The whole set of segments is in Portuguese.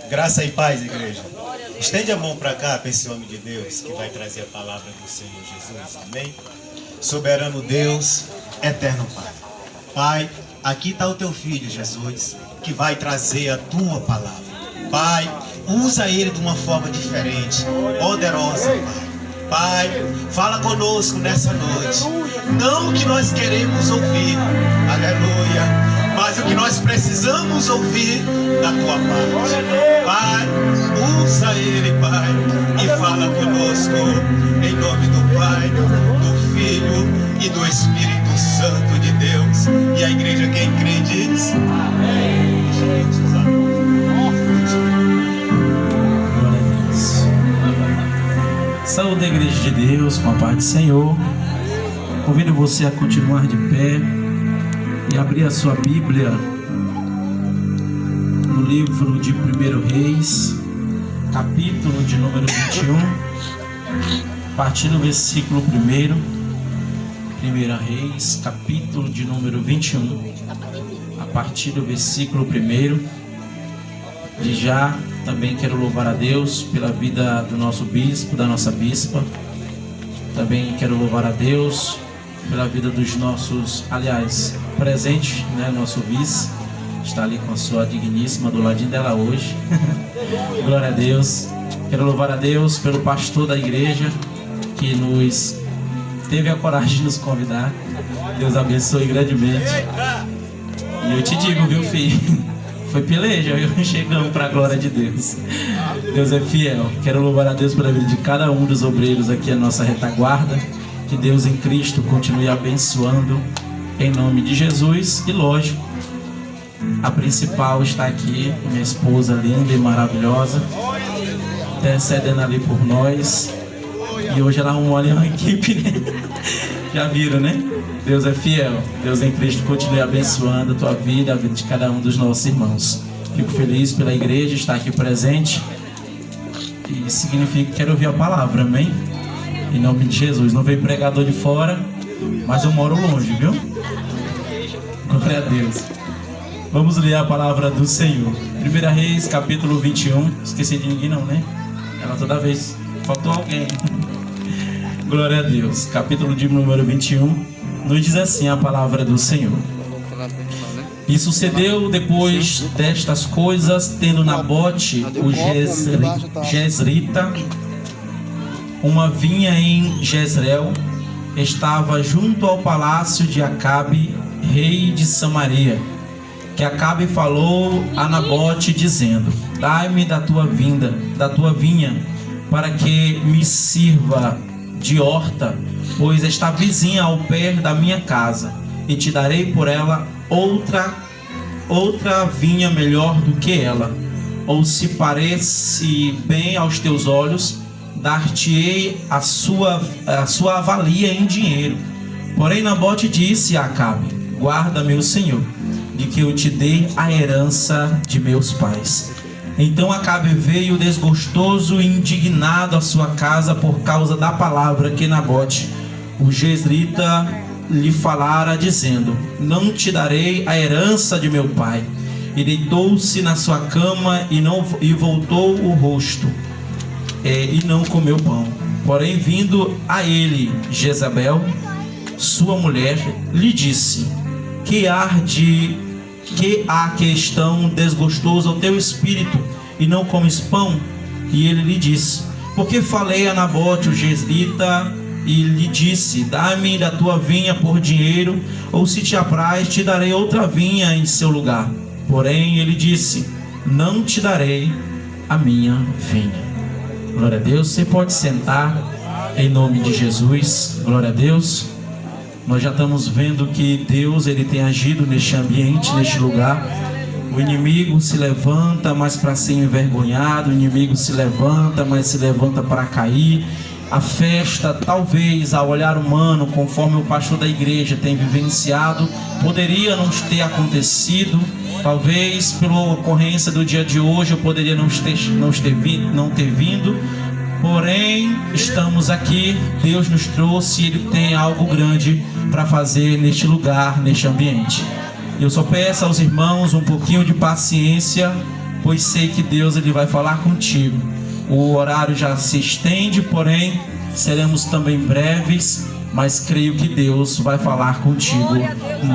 Graça e paz, igreja. Estende a mão para cá para esse homem de Deus que vai trazer a palavra do Senhor Jesus. Amém? Soberano Deus, eterno Pai. Pai, aqui está o teu filho Jesus, que vai trazer a tua palavra. Pai, usa ele de uma forma diferente, poderosa, Pai. Pai, fala conosco nessa noite. Não o que nós queremos ouvir, aleluia, mas o que nós precisamos ouvir da tua parte. Pai, usa ele, Pai, e fala conosco, em nome do Pai, do Filho e do Espírito Santo de Deus. E a igreja, quem crê, diz amém. Glória a Deus. Saúde a igreja de Deus, com a paz do Senhor. Convido você a continuar de pé e abrir a sua Bíblia no livro de 1 Reis, capítulo de número 21, a partir do versículo 1. 1 Reis, capítulo de número 21, a partir do versículo 1. De já também quero louvar a Deus pela vida do nosso bispo, da nossa bispa. Também quero louvar a Deus pela vida dos nossos, aliás, presente, né, nosso vice, está ali com a sua digníssima do ladinho dela hoje. Glória a Deus. Quero louvar a Deus pelo pastor da igreja que nos teve a coragem de nos convidar. Deus abençoe grandemente. E eu te digo, viu, filho? Foi peleja, eu chegamos para a glória de Deus. Deus é fiel. Quero louvar a Deus pela vida de cada um dos obreiros aqui, a nossa retaguarda. Que Deus em Cristo continue abençoando em nome de Jesus. E lógico, a principal está aqui, minha esposa linda e maravilhosa, intercedendo ali por nós. E hoje ela arrumou ali uma equipe, né? Já viram, né? Deus é fiel. Deus em Cristo continue abençoando a tua vida, a vida de cada um dos nossos irmãos. Fico feliz pela igreja estar aqui presente. E significa que quero ouvir a palavra, amém? Em nome de Jesus. Não veio pregador de fora, mas eu moro longe, viu? Glória a Deus. Vamos ler a palavra do Senhor. 1 Reis, capítulo 21. Esqueci de ninguém não, né? Ela toda vez... Faltou alguém. Glória a Deus. Capítulo de número 21. Nos diz assim a palavra do Senhor. E sucedeu depois destas coisas, tendo Nabote, o Jezreelita, uma vinha em Jezreel, estava junto ao palácio de Acabe, rei de Samaria, que Acabe falou a Nabote, dizendo: dai-me da tua vinha, para que me sirva de horta, pois está vizinha ao pé da minha casa, e te darei por ela outra vinha melhor do que ela. Ou se parece bem aos teus olhos, dar-te-ei a sua avalia em dinheiro. Porém Nabote disse a Acabe: guarda, meu senhor, de que eu te dei a herança de meus pais. Então Acabe veio desgostoso e indignado à sua casa por causa da palavra que Nabote, o Jezreelita, lhe falara, dizendo: não te darei a herança de meu pai. E deitou-se na sua cama e voltou o rosto, e não comeu pão. Porém, vindo a ele Jezabel, sua mulher, lhe disse: que há que estão desgostoso ao teu espírito, e não comes pão? E ele lhe disse: porque falei a Nabote o Jezreelita, e lhe disse: dá-me da tua vinha por dinheiro, ou se te apraz, te darei outra vinha em seu lugar. Porém ele disse: não te darei a minha vinha. Glória a Deus. Você pode sentar em nome de Jesus. Glória a Deus. Nós já estamos vendo que Deus, ele tem agido neste ambiente, neste lugar. O inimigo se levanta, mas para ser envergonhado. O inimigo se levanta, mas se levanta para cair. A festa, talvez, ao olhar humano, conforme o pastor da igreja tem vivenciado, poderia não ter acontecido. Talvez, pela ocorrência do dia de hoje, eu poderia não ter vindo. Porém, estamos aqui, Deus nos trouxe, Ele tem algo grande para fazer neste lugar, neste ambiente. Eu só peço aos irmãos um pouquinho de paciência, pois sei que Deus ele vai falar contigo. O horário já se estende, porém seremos também breves, mas creio que Deus vai falar contigo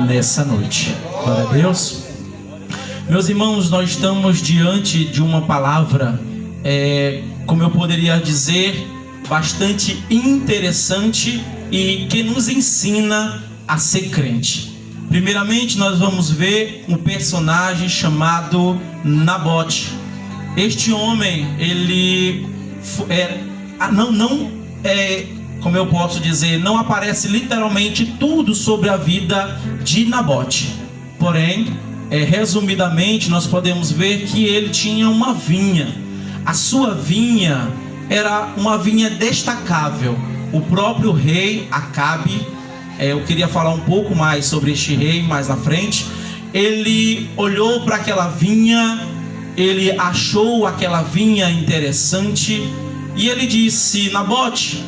nessa noite. Glória a Deus. Meus irmãos, nós estamos diante de uma palavra, como eu poderia dizer, bastante interessante e que nos ensina a ser crente. Primeiramente, nós vamos ver um personagem chamado Nabote. Este homem, ele como eu posso dizer, não aparece literalmente tudo sobre a vida de Nabote. Porém, resumidamente, nós podemos ver que ele tinha uma vinha. A sua vinha era uma vinha destacável. O próprio rei Acabe, eu queria falar um pouco mais sobre este rei mais na frente. Ele olhou para aquela vinha, ele achou aquela vinha interessante e ele disse: Nabote,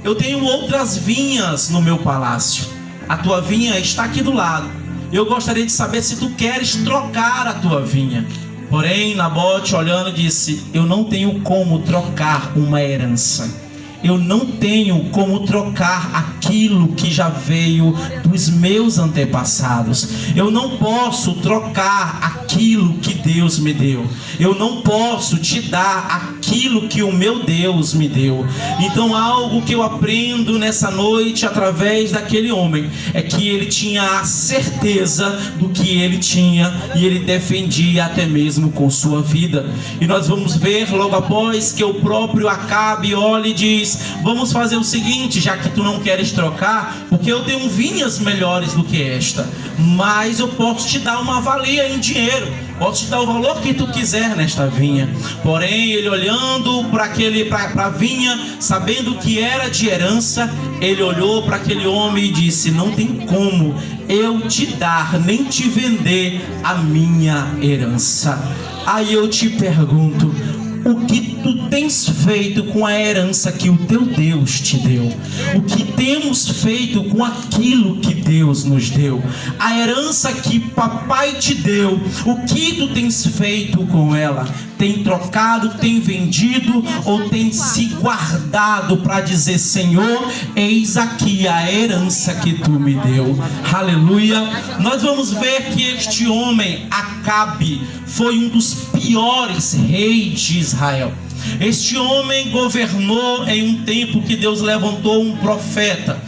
eu tenho outras vinhas no meu palácio. A tua vinha está aqui do lado. Eu gostaria de saber se tu queres trocar a tua vinha. Porém, Nabote, olhando, disse: eu não tenho como trocar uma herança. Eu não tenho como trocar aquilo que já veio dos meus antepassados. Eu não posso trocar aquilo que Deus me deu. Eu não posso te dar aquilo que o meu Deus me deu. Então, algo que eu aprendo nessa noite através daquele homem é que ele tinha a certeza do que ele tinha e ele defendia até mesmo com sua vida. E nós vamos ver logo após que o próprio Acabe olha e diz: vamos fazer o seguinte, já que tu não queres trocar, porque eu tenho vinhas melhores do que esta, mas eu posso te dar uma valia em dinheiro, posso te dar o valor que tu quiser nesta vinha. Porém, ele olhando para a vinha, sabendo que era de herança, ele olhou para aquele homem e disse: não tem como eu te dar, nem te vender a minha herança. Aí eu te pergunto: o que tu tens feito com a herança que o teu Deus te deu? O que temos feito com aquilo que Deus nos deu? A herança que papai te deu, o que tu tens feito com ela? Tem trocado, tem vendido ou tem se guardado para dizer: Senhor, eis aqui a herança que tu me deu? Aleluia. Nós vamos ver que este homem, Acabe, foi um dos piores reis de Israel. Este homem governou em um tempo que Deus levantou um profeta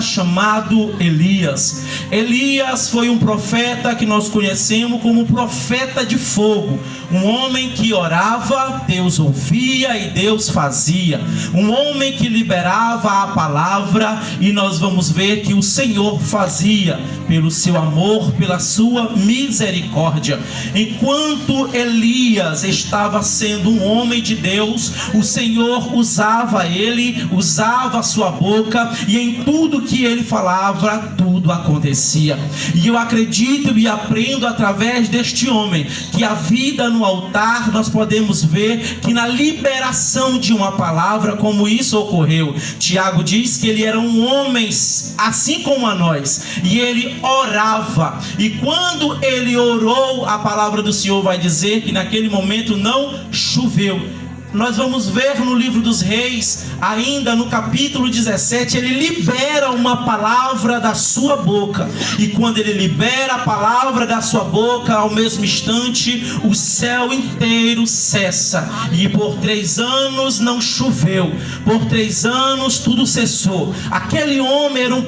chamado Elias. Elias foi um profeta que nós conhecemos como profeta de fogo. Um homem que orava, Deus ouvia e Deus fazia. Um homem que liberava a palavra, e nós vamos ver que o Senhor fazia pelo seu amor, pela sua misericórdia. Enquanto Elias estava sendo um homem de Deus, o Senhor usava ele, usava a sua boca, e em tudo que ele falava, tudo acontecia. E eu acredito e aprendo através deste homem que a vida no altar, nós podemos ver que na liberação de uma palavra, como isso ocorreu. Tiago diz que ele era um homem assim como a nós, e ele orava, e quando ele orou, a palavra do Senhor vai dizer que naquele momento não choveu. Nós vamos ver no livro dos Reis, ainda no capítulo 17, ele libera uma palavra da sua boca. E quando ele libera a palavra da sua boca, ao mesmo instante, o céu inteiro cessa. E por 3 anos não choveu. Por 3 anos tudo cessou. Aquele homem era um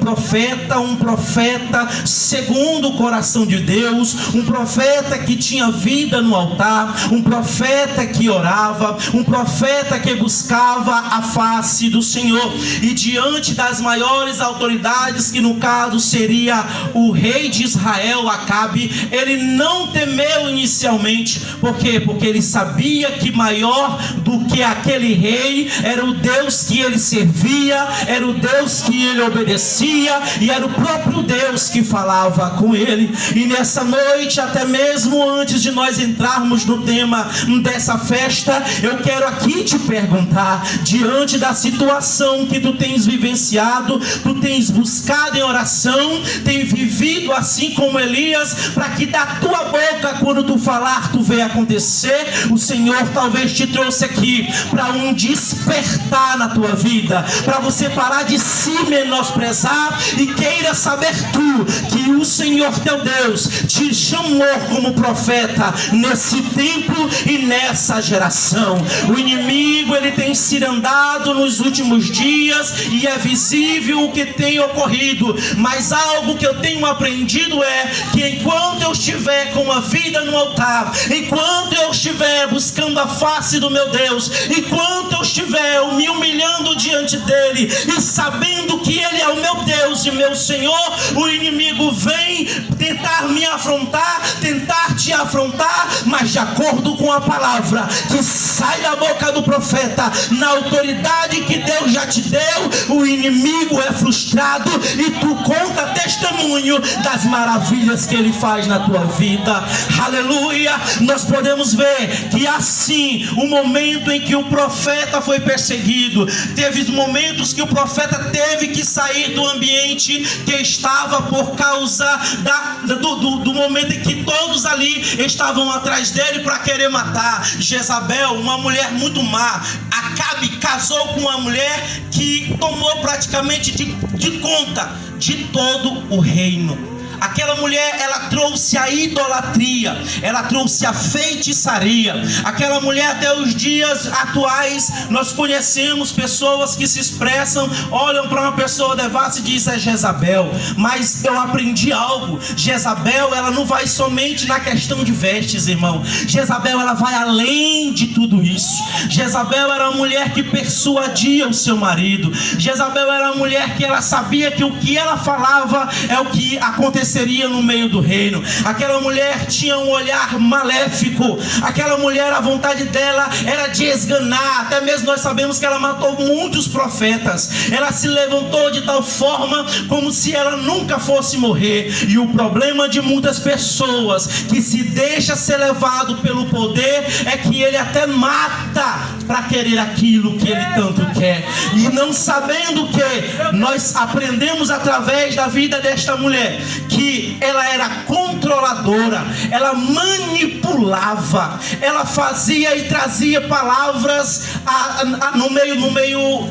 profeta segundo o coração de Deus, um profeta que tinha vida no altar, um profeta que orava, um profeta que buscava a face do Senhor. E diante das maiores autoridades, que no caso seria o rei de Israel, Acabe, ele não temeu inicialmente. Por quê? Porque ele sabia que maior do que aquele rei era o Deus que ele servia, era o Deus que ele obedecia, e era o próprio Deus que falava com ele. E nessa noite, até mesmo antes de nós entrarmos no tema dessa festa, eu quero quero aqui te perguntar, diante da situação que tu tens vivenciado, tu tens buscado em oração, tem vivido assim como Elias, para que da tua boca, quando tu falar, tu venha acontecer. O Senhor talvez te trouxe aqui para um despertar na tua vida, para você parar de se menosprezar e queira saber tu que o Senhor teu Deus te chamou como profeta nesse tempo e nessa geração. O inimigo, ele tem cirandado nos últimos dias e é visível o que tem ocorrido, mas algo que eu tenho aprendido é que enquanto eu estiver com a vida no altar, enquanto eu estiver buscando a face do meu Deus, enquanto eu estiver me humilhando diante dele e sabendo que ele é o meu Deus e meu Senhor, o inimigo vem tentar me afrontar, tentar te afrontar, mas de acordo com a palavra que sai da boca do profeta, na autoridade que Deus já te deu, o inimigo é frustrado e tu conta testemunho das maravilhas que ele faz na tua vida. Aleluia! Nós podemos ver que assim, o momento em que o profeta foi perseguido, teve momentos que o profeta teve que sair do ambiente que estava por causa do momento em que todos ali estavam atrás dele para querer matar. Jezabel, uma mulher muito má, Acabe casou com uma mulher que tomou praticamente de conta de todo o reino. Aquela mulher, ela trouxe a idolatria, ela trouxe a feitiçaria. Aquela mulher, até os dias atuais, nós conhecemos pessoas que se expressam, olham para uma pessoa devassa e dizem: é Jezabel. Mas eu aprendi algo: Jezabel, ela não vai somente na questão de vestes, irmão. Jezabel, ela vai além de tudo isso. Jezabel era uma mulher que persuadia o seu marido. Jezabel era uma mulher que ela sabia que o que ela falava é o que aconteceria no meio do reino. Aquela mulher tinha um olhar maléfico. Aquela mulher, a vontade dela era de esganar. Até mesmo nós sabemos que ela matou muitos profetas. Ela se levantou de tal forma como se ela nunca fosse morrer. E o problema de muitas pessoas que se deixa ser levado pelo poder é que ele até mata para querer aquilo que ele tanto quer. E não sabendo que nós aprendemos através da vida desta mulher que ela era controladora, ela manipulava, ela fazia e trazia palavras no meio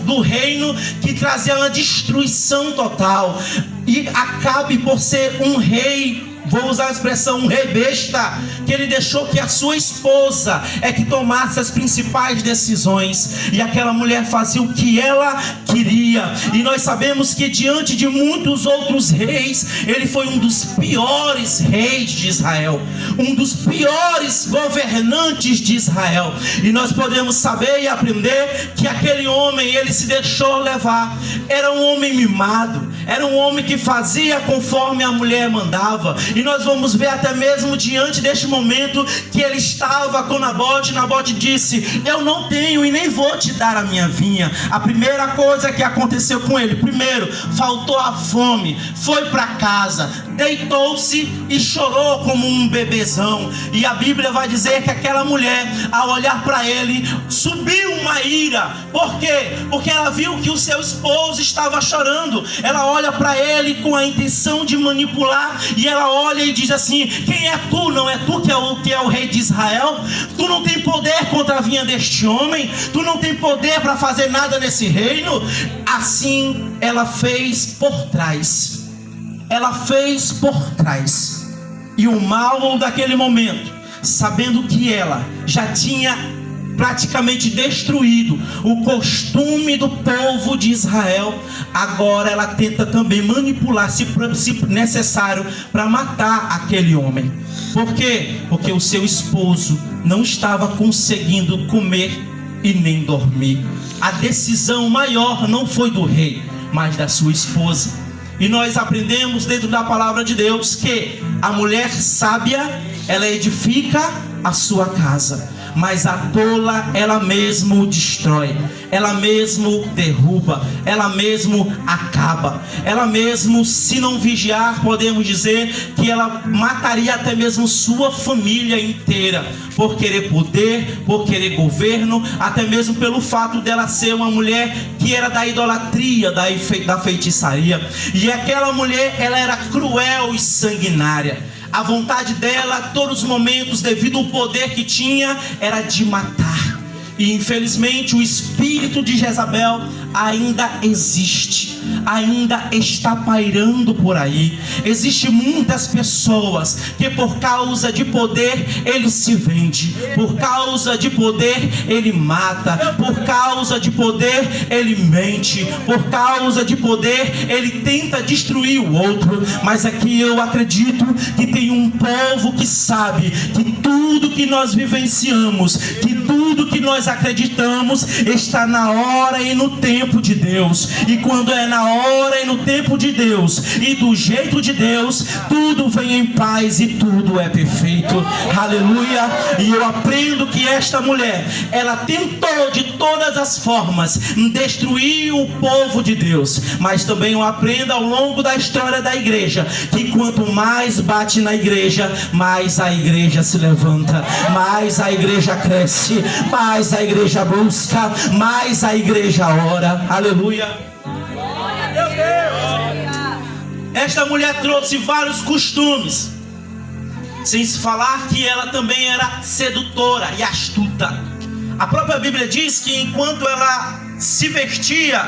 do reino que trazia uma destruição total. E Acabe, por ser um rei, vou usar a expressão, um rei besta, que ele deixou que a sua esposa é que tomasse as principais decisões, e aquela mulher fazia o que ela queria. E nós sabemos que diante de muitos outros reis, ele foi um dos piores reis de Israel, um dos piores governantes de Israel. E nós podemos saber e aprender que aquele homem, ele se deixou levar. Era um homem mimado, era um homem que fazia conforme a mulher mandava. E nós vamos ver até mesmo diante deste momento que ele estava com Nabote. Nabote disse: eu não tenho e nem vou te dar a minha vinha. A primeira coisa que aconteceu com ele: primeiro, faltou a fome, foi para casa, deitou-se e chorou como um bebezão. E a Bíblia vai dizer que aquela mulher, ao olhar para ele, subiu uma ira. Por quê? Porque ela viu que o seu esposo estava chorando. Ela olha para ele com a intenção de manipular, e ela olha e diz assim: quem é tu? Não é tu que é o rei de Israel? Tu não tem poder contra a vinha deste homem? Tu não tem poder para fazer nada nesse reino? Assim ela fez por trás. Ela fez por trás. E o mal daquele momento, sabendo que ela já tinha praticamente destruído o costume do povo de Israel, agora ela tenta também manipular, se necessário, para matar aquele homem. Por quê? Porque o seu esposo não estava conseguindo comer e nem dormir. A decisão maior não foi do rei, mas da sua esposa. E nós aprendemos dentro da palavra de Deus que a mulher sábia, ela edifica a sua casa, mas a tola ela mesmo destrói, ela mesmo derruba, ela mesmo acaba, ela mesmo, se não vigiar, podemos dizer que ela mataria até mesmo sua família inteira, por querer poder, por querer governo, até mesmo pelo fato dela ser uma mulher que era da idolatria, da feitiçaria. E aquela mulher, ela era cruel e sanguinária. A vontade dela, a todos os momentos, devido ao poder que tinha, era de matar. E infelizmente o espírito de Jezabel ainda existe, ainda está pairando por aí. Existem muitas pessoas que por causa de poder ele se vende, por causa de poder ele mata, por causa de poder ele mente, por causa de poder ele tenta destruir o outro. Mas aqui eu acredito que tem um povo que sabe que tudo que nós vivenciamos, que tudo que nós acreditamos está na hora e no tempo de Deus. E quando é na hora e no tempo de Deus e do jeito de Deus, tudo vem em paz e tudo é perfeito. Aleluia. E eu aprendo que esta mulher, ela tentou de todas as formas destruir o povo de Deus, mas também eu aprendo ao longo da história da igreja que quanto mais bate na igreja, mais a igreja se levanta, mais a igreja cresce, mais a igreja busca, mais a igreja ora. Aleluia. Esta mulher trouxe vários costumes, sem se falar que ela também era sedutora e astuta. A própria Bíblia diz que enquanto ela se vestia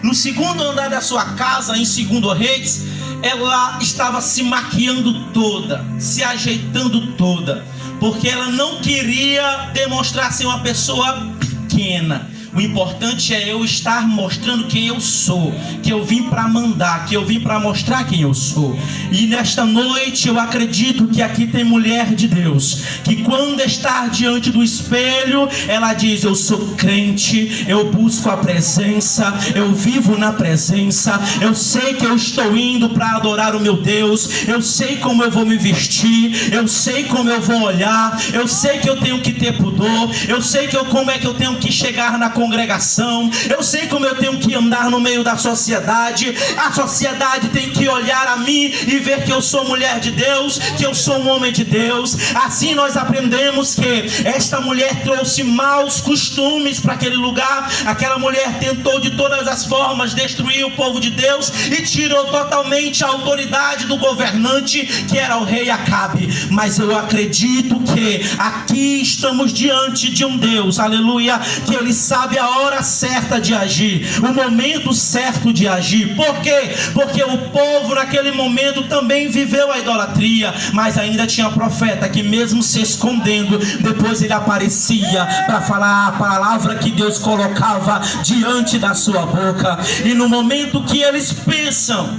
no segundo andar da sua casa, em 2 Reis, ela estava se maquiando toda, se ajeitando toda, porque ela não queria demonstrar ser uma pessoa pequena. O importante é eu estar mostrando quem eu sou, que eu vim para mandar, que eu vim para mostrar quem eu sou. E nesta noite eu acredito que aqui tem mulher de Deus, que quando está diante do espelho, ela diz: eu sou crente, eu busco a presença, eu vivo na presença, eu sei que eu estou indo para adorar o meu Deus, eu sei como eu vou me vestir, eu sei como eu vou olhar, eu sei que eu tenho que ter pudor, eu sei que como é que eu tenho que chegar na congregação, eu sei como eu tenho que andar no meio da sociedade. A sociedade tem que olhar a mim e ver que eu sou mulher de Deus, que eu sou um homem de Deus. Assim nós aprendemos que esta mulher trouxe maus costumes para aquele lugar. Aquela mulher tentou de todas as formas destruir o povo de Deus e tirou totalmente a autoridade do governante, que era o rei Acabe. Mas eu acredito que aqui estamos diante de um Deus, aleluia, que ele sabe a hora certa de agir, o momento certo de agir. Por quê? Porque o povo naquele momento também viveu a idolatria, mas ainda tinha profeta que mesmo se escondendo, depois ele aparecia para falar a palavra que Deus colocava diante da sua boca. E no momento que eles pensam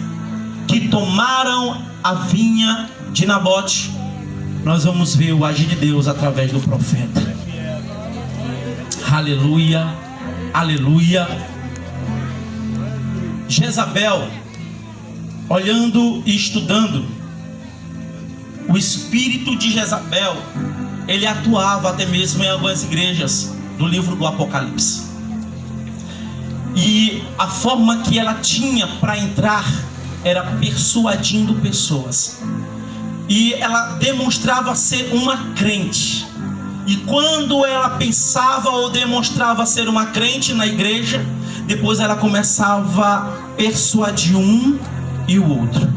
que tomaram a vinha de Nabote, nós vamos ver o agir de Deus através do profeta. Aleluia, aleluia. Jezabel, olhando e estudando, o espírito de Jezabel, ele atuava até mesmo em algumas igrejas do livro do Apocalipse. E a forma que ela tinha para entrar era persuadindo pessoas. E ela demonstrava ser uma crente. E quando ela pensava ou demonstrava ser uma crente na igreja, depois ela começava a persuadir um e o outro,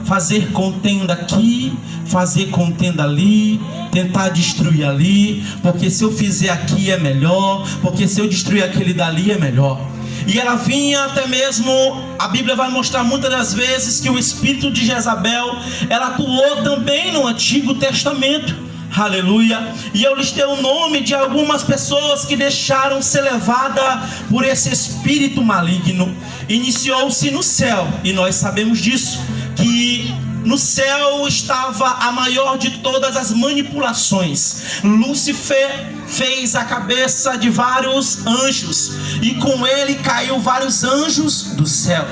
fazer contenda aqui, fazer contenda ali, tentar destruir ali, porque se eu fizer aqui é melhor, porque se eu destruir aquele dali é melhor. E ela vinha até mesmo, a Bíblia vai mostrar muitas das vezes que o espírito de Jezabel, ela atuou também no Antigo Testamento. Aleluia. E eu listei o nome de algumas pessoas que deixaram ser levada por esse espírito maligno. Iniciou-se no céu, e nós sabemos disso, que no céu estava a maior de todas as manipulações. Lúcifer fez a cabeça de vários anjos, e com ele caiu vários anjos do céu.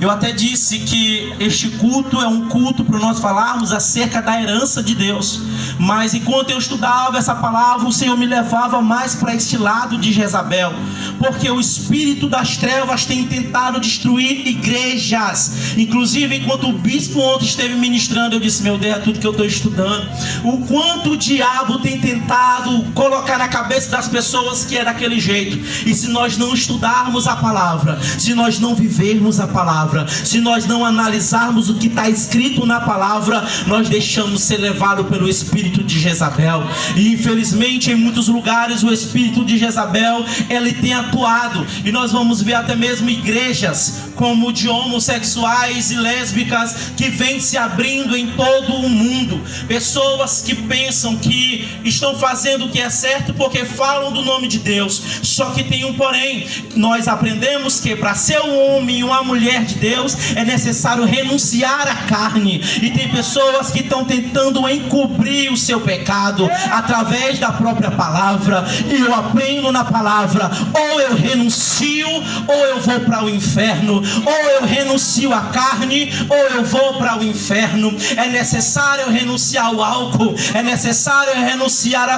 Eu até disse que este culto é um culto para nós falarmos acerca da herança de Deus. Mas enquanto eu estudava essa palavra, o Senhor me levava mais para este lado de Jezabel. Porque o espírito das trevas tem tentado destruir igrejas. Inclusive, enquanto o bispo ontem esteve ministrando, eu disse: meu Deus, é tudo que eu estou estudando. O quanto o diabo tem tentado colocar na cabeça das pessoas que é daquele jeito. E se nós não estudarmos a palavra, se nós não vivermos a palavra, se nós não analisarmos o que está escrito na palavra, nós deixamos ser levado pelo espírito de Jezabel. E infelizmente em muitos lugares o espírito de Jezabel, ele tem atuado, e nós vamos ver até mesmo igrejas como de homossexuais e lésbicas que vem se abrindo em todo o mundo. Pessoas que pensam que estão fazendo o que é certo porque falam do nome de Deus. Só que tem um porém. Nós aprendemos que para ser um homem e uma mulher de Deus é necessário renunciar à carne. E tem pessoas que estão tentando encobrir o seu pecado através da própria palavra. E eu aprendo na palavra: ou eu renuncio, ou eu vou para o inferno. Ou eu renuncio à carne, ou eu vou para o inferno. É necessário eu renunciar ao álcool, é necessário eu renunciar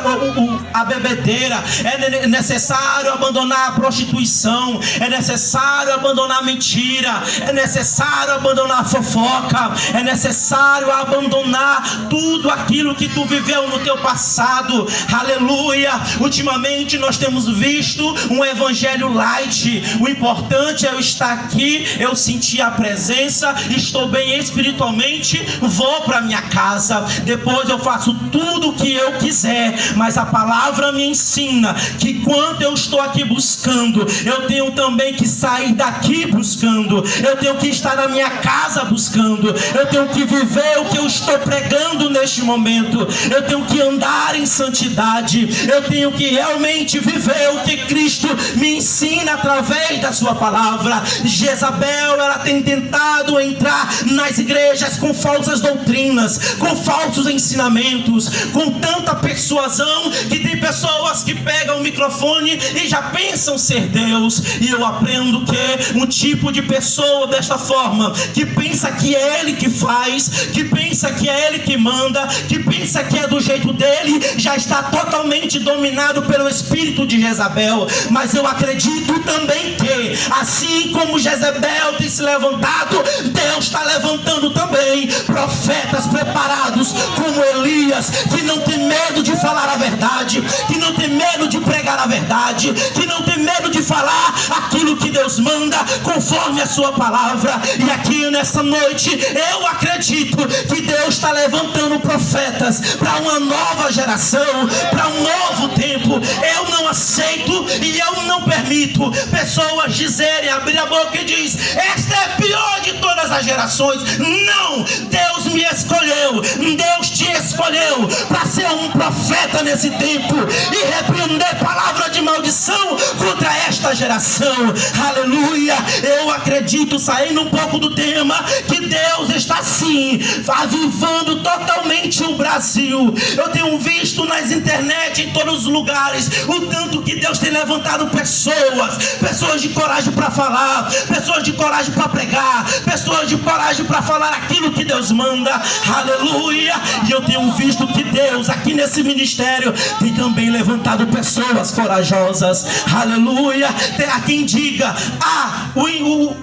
a bebedeira, é necessário abandonar a prostituição, é necessário abandonar a mentira, é necessário abandonar a fofoca, é necessário abandonar tudo aquilo que tu viveu no teu passado. Aleluia. Ultimamente nós temos visto um evangelho light. O importante é eu estar aqui, eu senti a presença, estou bem espiritualmente, vou para minha casa, depois eu faço tudo o que eu quiser. Mas a palavra me ensina que quando eu estou aqui buscando, eu tenho também que sair daqui buscando, eu tenho que estar na minha casa buscando, eu tenho que viver o que eu estou pregando neste momento, eu tenho que andar em santidade, eu tenho que realmente viver o que Cristo me ensina através da sua palavra. Jezabel, ela tem tentado entrar nas igrejas com falsas doutrinas, com falsos ensinamentos, com tanta persuasão, que tem pessoas que pegam o microfone e já pensam ser Deus. E eu aprendo que um tipo de pessoa desta forma, que pensa que é ele que faz, que pensa que é ele que manda, que pensa que é do jeito dele, já está totalmente dominado pelo espírito de Jezabel. Mas eu acredito também que, assim como Jezabel tem se levantado, Deus está levantando também profetas preparados como Elias, que não tem medo de falar a verdade, que não tem medo de pregar a verdade, que não tem medo de falar aquilo que Deus manda conforme a sua palavra. E aqui nessa noite eu acredito que Deus está levantando profetas para uma nova geração, para um novo tempo. Eu não aceito e eu não permito pessoas dizerem, abrir a boca e diz: esta é a pior de todas as gerações. Não, Deus me escolheu, Deus te escolheu para ser um profeta nesse tempo e repreender palavra de maldição contra esta geração. Aleluia. Eu acredito, saindo um pouco do tema, que Deus está sim avivando totalmente o Brasil. Eu tenho visto nas internet, em todos os lugares, o tanto que Deus tem levantado pessoas de coragem para falar, pessoas de coragem para pregar, pessoas de coragem para falar aquilo que Deus manda. Aleluia. E eu tenho visto que Deus aqui nesse ministério tem também levantado pessoas corajosas. Aleluia. Há quem diga: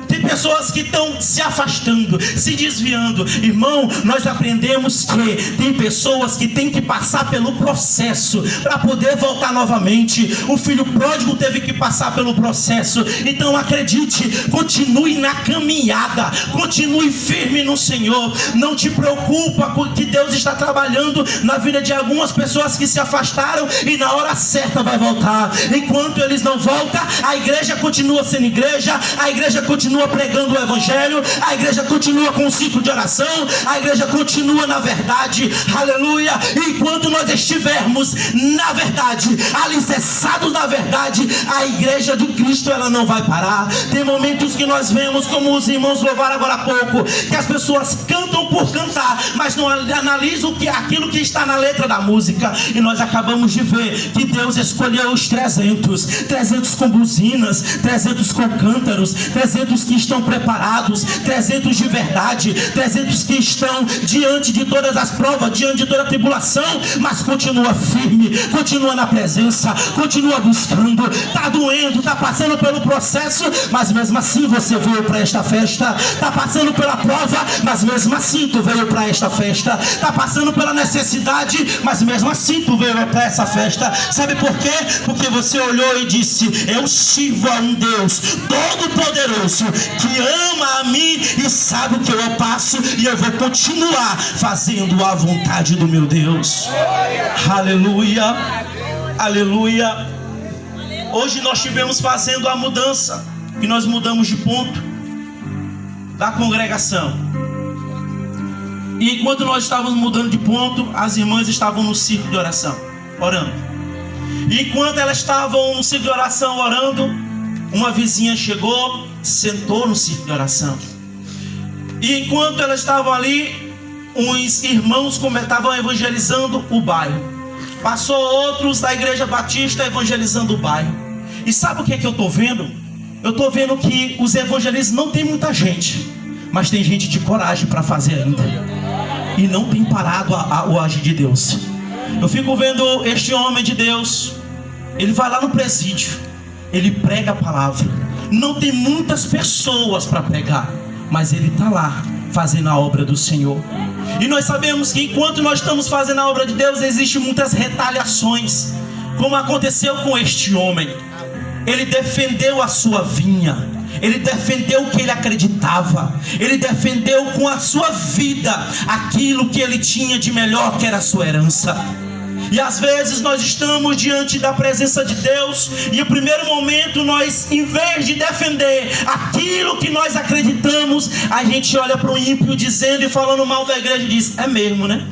tem pessoas que estão se afastando, se desviando. Irmão, nós aprendemos que tem pessoas que têm que passar pelo processo para poder voltar novamente. O filho pródigo teve que passar pelo processo. Então acredite, continue na caminhada, continue firme no Senhor. Não te preocupa com que Deus está trabalhando na vida de algumas pessoas que se afastaram e na hora certa vai voltar. Enquanto eles não voltam, a igreja continua sendo igreja, a igreja continua pregando o evangelho, a igreja continua com um ciclo de oração, a igreja continua na verdade. Aleluia. Enquanto nós estivermos na verdade, alicerçados na verdade, a igreja de Cristo, ela não vai parar. Tem momentos que nós vemos, como os irmãos louvaram agora há pouco, que as pessoas cantam por cantar, mas não analisam aquilo que está na letra da música. E nós acabamos de ver que Deus escolheu os 300 com buzinas, 300 com cântaros, 300 que estão preparados, 300 de verdade, 300 que estão diante de todas as provas, diante de toda a tribulação, mas continua firme, continua na presença, continua buscando. Está doendo, está passando pelo processo, mas mesmo assim você veio para esta festa. Está passando pela prova, mas mesmo assim tu veio para esta festa. Está passando pela necessidade, mas mesmo assim tu veio para essa festa. Sabe por quê? Porque você olhou e disse: eu sirvo a um Deus todo-poderoso que ama a mim e sabe o que eu passo, e eu vou continuar fazendo a vontade do meu Deus. Aleluia, aleluia. Hoje nós estivemos fazendo a mudança, e nós mudamos de ponto da congregação. E enquanto nós estávamos mudando de ponto, as irmãs estavam no círculo de oração, orando. E enquanto elas estavam no círculo de oração orando, uma vizinha chegou, sentou no círculo de oração. E enquanto elas estavam ali, uns irmãos estavam evangelizando o bairro. Passou outros da igreja batista evangelizando o bairro. E sabe o que é que eu estou vendo? Eu estou vendo que os evangelistas não tem muita gente, mas tem gente de coragem para fazer ainda. E não tem parado o agir de Deus. Eu fico vendo este homem de Deus. Ele vai lá no presídio, ele prega a palavra. Não tem muitas pessoas para pregar, mas ele está lá fazendo a obra do Senhor. E nós sabemos que enquanto nós estamos fazendo a obra de Deus, existem muitas retaliações, como aconteceu com este homem. Ele defendeu a sua vinha, ele defendeu o que ele acreditava, ele defendeu com a sua vida aquilo que ele tinha de melhor, que era a sua herança. E às vezes nós estamos diante da presença de Deus, e no primeiro momento nós, em vez de defender aquilo que nós acreditamos, a gente olha para o ímpio dizendo e falando mal da igreja e diz: é mesmo, né?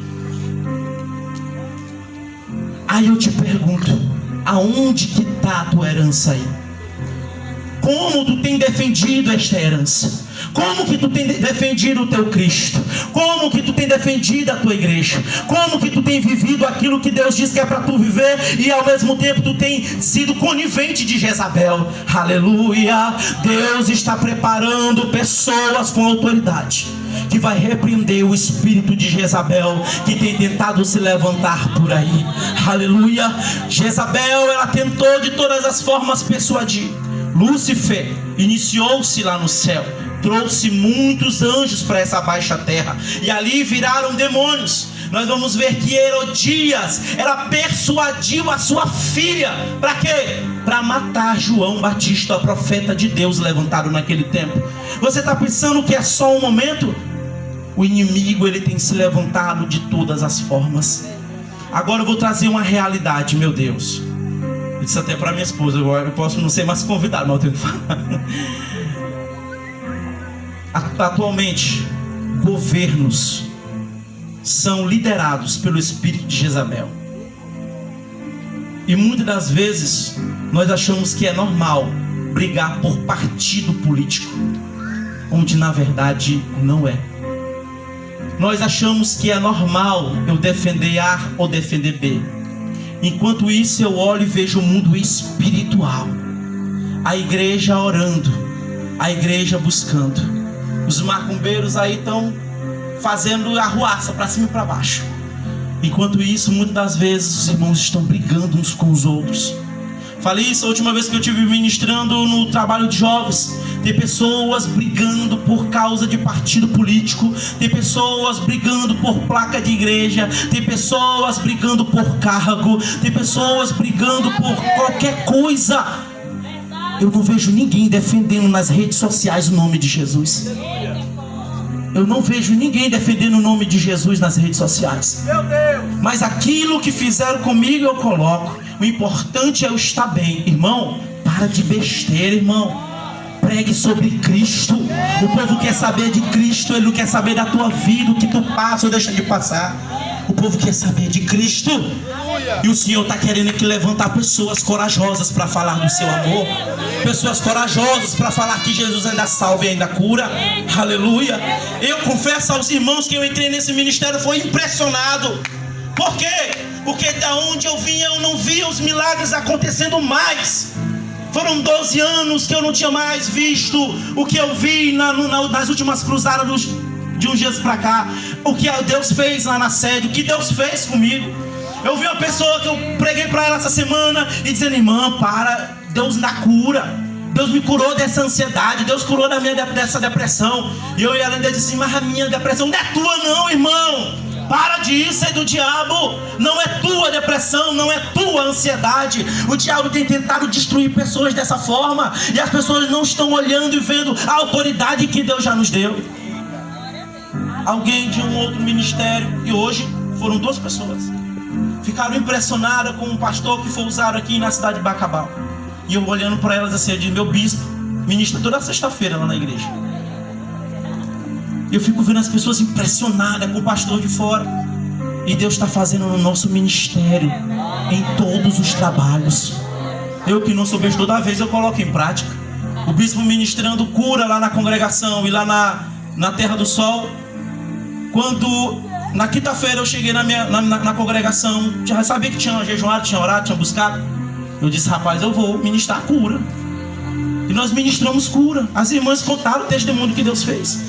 Aí eu te pergunto, aonde que está a tua herança aí? Como tu tem defendido esta herança? Como que tu tem defendido o teu Cristo? Como que tu tem defendido a tua igreja? Como que tu tem vivido aquilo que Deus diz que é para tu viver, e ao mesmo tempo tu tem sido conivente de Jezabel? Aleluia! Deus está preparando pessoas com autoridade, que vai repreender o espírito de Jezabel, que tem tentado se levantar por aí. Aleluia! Jezabel, ela tentou de todas as formas persuadir. Lúcifer iniciou-se lá no céu, trouxe muitos anjos para essa baixa terra, e ali viraram demônios. Nós vamos ver que Herodias, ela persuadiu a sua filha, para quê? Para matar João Batista, profeta de Deus levantado naquele tempo. Você está pensando que é só um momento? O inimigo, ele tem se levantado de todas as formas. Agora eu vou trazer uma realidade, meu Deus. Eu disse até para minha esposa: eu posso não ser mais convidado, mas eu tenho que falar. Atualmente, governos são liderados pelo espírito de Jezabel. E muitas das vezes nós achamos que é normal brigar por partido político, onde na verdade não é. Nós achamos que é normal eu defender A ou defender B. Enquanto isso eu olho e vejo o mundo espiritual. A igreja orando, a igreja buscando. Os macumbeiros aí estão fazendo arruaça para cima e para baixo. Enquanto isso, muitas das vezes os irmãos estão brigando uns com os outros. Falei isso a última vez que eu estive ministrando no trabalho de jovens. Tem pessoas brigando por causa de partido político, tem pessoas brigando por placa de igreja, tem pessoas brigando por cargo, tem pessoas brigando por qualquer coisa. Eu não vejo ninguém defendendo nas redes sociais o nome de Jesus. Eu não vejo ninguém defendendo o nome de Jesus nas redes sociais. Mas aquilo que fizeram comigo eu coloco. O importante é eu estar bem. Irmão, para de besteira, irmão. Pregue sobre Cristo. O povo quer saber de Cristo. Ele não quer saber da tua vida, o que tu passa ou deixa de passar. O povo quer saber de Cristo. E o Senhor está querendo que levantar pessoas corajosas para falar do seu amor. Pessoas corajosas para falar que Jesus ainda salva e ainda cura. Aleluia. Eu confesso aos irmãos que eu entrei nesse ministério, foi impressionado. Por quê? Porque da onde eu vinha eu não via os milagres acontecendo mais. Foram 12 anos que eu não tinha mais visto o que eu vi nas últimas cruzadas de uns dias pra cá. O que Deus fez lá na sede, o que Deus fez comigo. Eu vi uma pessoa que eu preguei pra ela essa semana e dizendo: irmã, para, Deus dá cura. Deus me curou dessa ansiedade, Deus curou dessa depressão. E eu e ela ainda disse: mas a minha depressão não é tua não, irmão. Para disso, é do diabo. Não é tua depressão, não é tua ansiedade. O diabo tem tentado destruir pessoas dessa forma, e as pessoas não estão olhando e vendo a autoridade que Deus já nos deu. Alguém de um outro ministério, e hoje foram 2 pessoas, ficaram impressionadas com um pastor que foi usado aqui na cidade de Bacabal. E eu olhando para elas assim, eu disse: meu bispo ministra toda sexta-feira lá na igreja. Eu fico vendo as pessoas impressionadas com o pastor de fora. E Deus está fazendo no nosso ministério, em todos os trabalhos. Eu que não sou beijo, toda vez eu coloco em prática. O bispo ministrando cura lá na congregação e lá na Terra do Sol. Quando na quinta-feira eu cheguei na congregação, já sabia que tinha jejuado, tinha orado, tinha buscado. Eu disse: rapaz, eu vou ministrar cura. E nós ministramos cura. As irmãs contaram o testemunho que Deus fez.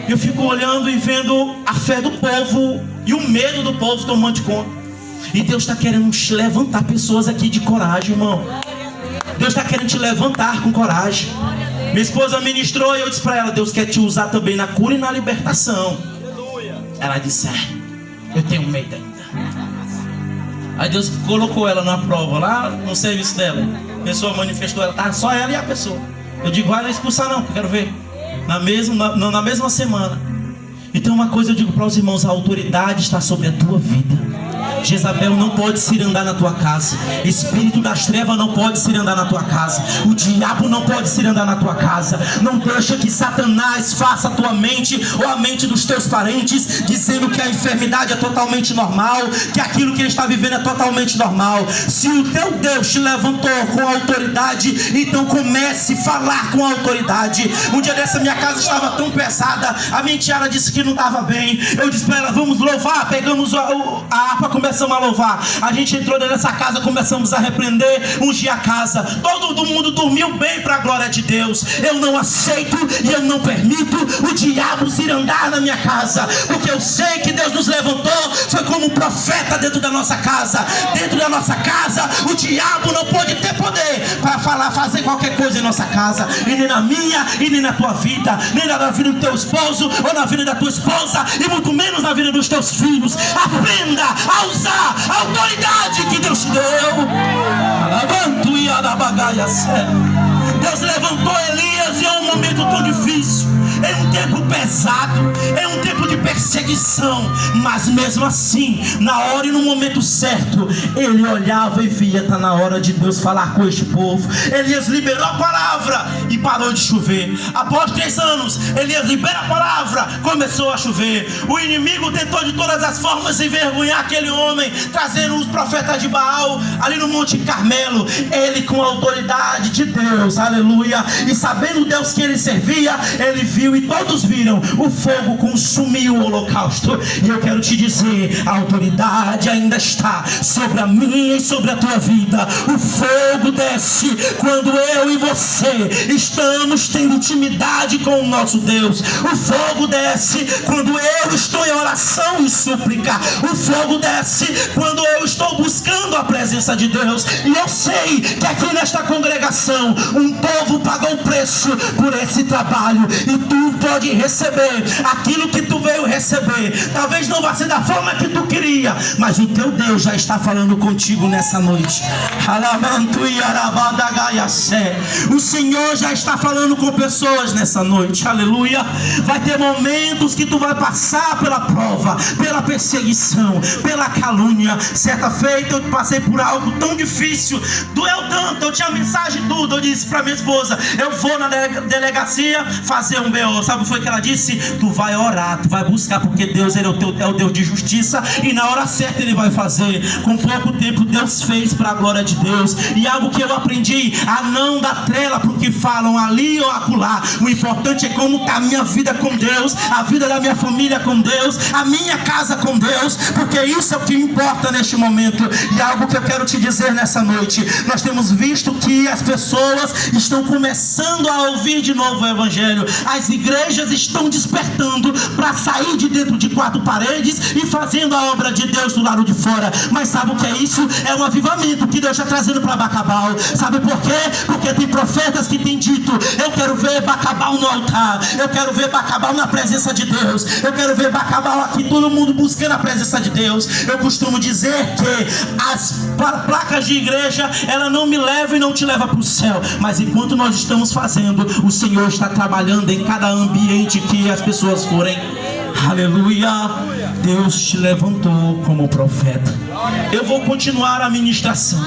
Eu fico olhando e vendo a fé do povo e o medo do povo tomando de conta. E Deus está querendo levantar pessoas aqui de coragem, irmão. Deus está querendo te levantar com coragem. Minha esposa ministrou e eu disse para ela: Deus quer te usar também na cura e na libertação. Ela disse: eu tenho medo ainda. Aí Deus colocou ela numa prova lá no serviço dela. A pessoa manifestou, ela tá só ela e a pessoa. Eu digo: vai não expulsar não, que eu quero ver. Na mesma semana. Então uma coisa eu digo para os irmãos: a autoridade está sobre a tua vida. Jezabel não pode se andar na tua casa. Espírito das trevas não pode se andar na tua casa. O diabo não pode se andar na tua casa. Não deixa que Satanás faça a tua mente ou a mente dos teus parentes, dizendo que a enfermidade é totalmente normal, que aquilo que ele está vivendo é totalmente normal. Se o teu Deus te levantou com autoridade, então comece a falar com autoridade. Um dia dessa minha casa estava tão pesada, a minha tiara disse que não estava bem. Eu disse para ela: vamos louvar. Pegamos a harpa, começamos a louvar. A gente entrou dentro dessa casa, começamos a repreender, ungir a casa. Todo mundo dormiu bem para a glória de Deus. Eu não aceito e eu não permito o diabo se andar na minha casa, porque eu sei que Deus nos levantou, foi como um profeta dentro da nossa casa. Dentro da nossa casa o diabo não pode ter poder para fazer qualquer coisa em nossa casa, e nem na minha e nem na tua vida, nem na vida do teu esposo ou na vida da tua esposa, e muito menos na vida dos teus filhos. Aprenda a usar a autoridade que Deus te deu. Deus levantou Elias em um momento tão difícil, em um tempo pesado, em um tempo de perseguição, mas mesmo assim, na hora e no momento certo, ele olhava e via: está na hora de Deus falar com este povo. Elias liberou a palavra e parou de chover. Após 3 anos, Elias libera a palavra, começou a chover. O inimigo tentou de todas as formas envergonhar aquele homem, trazendo os profetas de Baal ali no Monte Carmelo. Ele, com a autoridade de Deus, aleluia, e sabendo o Deus que ele servia, ele viu e todos viram: o fogo consumiu o holocausto. E eu quero te dizer: a autoridade ainda está sobre a minha e sobre a tua vida. O fogo desce quando eu e você estamos tendo intimidade com o nosso Deus. O fogo desce quando eu estou em oração e súplica. O fogo desce quando eu estou buscando a presença de Deus. E eu sei que aqui nesta congregação um povo pagou o preço por esse trabalho, e tu pode receber aquilo que tu veio receber. Talvez não vá ser da forma que tu queria, mas o teu Deus já está falando contigo nessa noite. O Senhor já está falando com pessoas nessa noite, aleluia. Vai ter momentos que tu vai passar pela prova, pela perseguição, pela calúnia. Certa feita eu passei por algo tão difícil, doeu tanto, eu tinha mensagem tudo. Eu disse para minha esposa: eu vou na delegacia fazer um BO. Sabe sabe o que foi que ela disse? Tu vai orar, tu vai buscar, porque Deus, ele é o Deus de justiça, e na hora certa Ele vai fazer. Com pouco tempo Deus fez para a glória de Deus. E algo que eu aprendi, a não dar trela para o que falam ali ou acolá. O importante é como está a minha vida com Deus, a vida da minha família com Deus, a minha casa com Deus, porque isso é o que importa neste momento. E algo que eu quero te dizer nessa noite, nós temos visto que as pessoas estão começando a ouvir de novo o Evangelho. As igrejas estão despertando para sair de dentro de quatro paredes e fazendo a obra de Deus do lado de fora. Mas sabe o que é isso? É um avivamento que Deus está trazendo para Bacabal. Sabe por quê? Porque tem profetas que têm dito: eu quero ver Bacabal no altar, eu quero ver Bacabal na presença de Deus, eu quero ver Bacabal aqui, todo mundo buscando a presença de Deus. Eu costumo dizer que as placas de igreja, ela não me leva e não te leva para o céu, mas enquanto nós estamos fazendo, o Senhor está trabalhando em cada ambiente que as pessoas forem. Aleluia. Deus te levantou como profeta. Eu vou continuar a ministração,